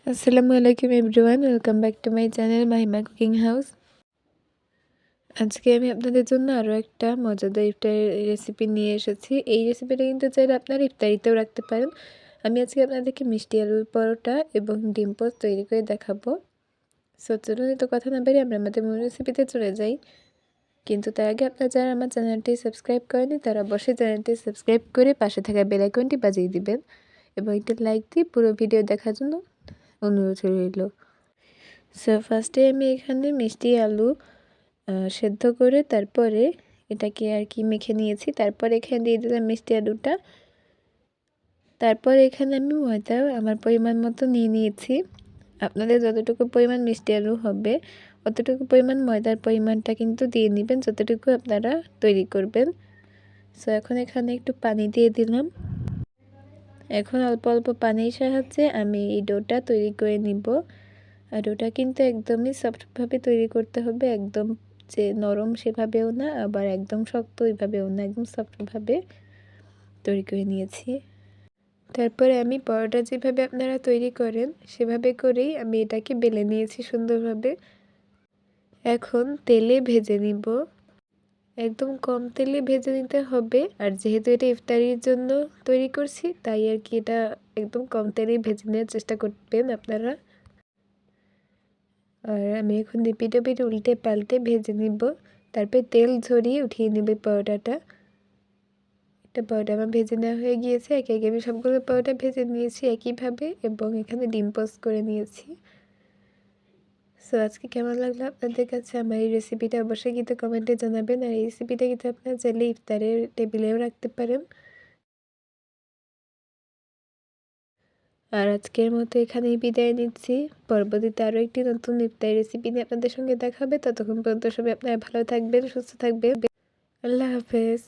আসসালামু আলাইকুম everyone, welcome back to my channel Mahima cooking house. আজকে আমি আপনাদের জন্য আরও একটা মজাদার ইফতারের রেসিপি নিয়ে এসেছি। এই রেসিপিটা কিন্তু চাইলে আপনারা ইফতারিতেও রাখতে পারেন। আমি আজকে আপনাদেরকে মিষ্টি আলুর পরোটা এবং ডিম পোস্ট তৈরি করে দেখাবো। চলুন তো কথা না বেরিয়ে আমরা আমাদের মূল রেসিপিতে চলে যাই। কিন্তু তার আগে আপনারা যারা আমার চ্যানেলটি সাবস্ক্রাইব করেনি তারা অবশ্যই চ্যানেলটি সাবস্ক্রাইব করে পাশে থাকা বেল আইকনটি বাজিয়ে দিবেন এবং একটি লাইক দিয়ে পুরো ভিডিও দেখার জন্য অনুরোধ রইল। ফার্স্টে আমি এখানে মিষ্টি আলু সেদ্ধ করে তারপরে এটাকে আর কি মেখে নিয়েছি। তারপর এখানে দিয়ে দিলাম মিষ্টি আলুটা। তারপর এখানে আমি ময়দা আমার পরিমাণ মতো নিয়ে নিয়েছি। আপনাদের যতটুকু পরিমাণ মিষ্টি আলু হবে অতটুকু পরিমাণ ময়দার পরিমাণটা কিন্তু দিয়ে নেবেন যতটুকু আপনারা তৈরি করবেন। এখন এখানে একটু পানি দিয়ে দিলাম। এখন অল্প অল্প পানির সাহায্যে আমি এই ডোটা তৈরি করে নিব। আর ডোটা কিন্তু একদমই সফটভাবে তৈরি করতে হবে, একদম যে নরম সেভাবেও না, আবার একদম শক্ত ওইভাবেও না, একদম সফটভাবে তৈরি করে নিয়েছি। তারপরে আমি পরোটা যেভাবে আপনারা তৈরি করেন সেভাবে করেই আমি এটাকে বেলে নিয়েছি সুন্দরভাবে। এখন তেলে ভেজে নিব, একদম কম তেলে ভেজে নিতে হবে। আর যেহেতু এটা ইফতারির জন্য তৈরি করছি তাই আর কি এটা একদম কম তেলেই ভেজে নেওয়ার চেষ্টা করবেন আপনারা। আর আমি এখন পিঠে উল্টে পাল্টে ভেজে নিব। তারপর তেল ঝরিয়ে উঠিয়ে নেব পরোটাটা। একটা পরোটা আমার ভেজে নেওয়া হয়ে গিয়েছে। একে একে আমি সবগুলো পরোটা ভেজে নিয়েছি একইভাবে এবং এখানে ডিম পোস্ট করে নিয়েছি। আজকে কেমন লাগলো আপনাদের কাছে আমার এই রেসিপিটা অবশ্যই কিন্তু কমেন্টে জানাবেন। আর এই রেসিপিটা কিন্তু আপনারা চাইলে ইফতারের টেবিলেও রাখতে পারেন। আর আজকের মতো এখানেই বিদায় নিচ্ছি। পরবর্তীতে আরও একটি নতুন ইফতারি রেসিপি নিয়ে আপনাদের সঙ্গে দেখা হবে। ততক্ষণ পর্যন্ত সবাই আপনারা ভালো থাকবেন, সুস্থ থাকবেন। আল্লাহ হাফেজ।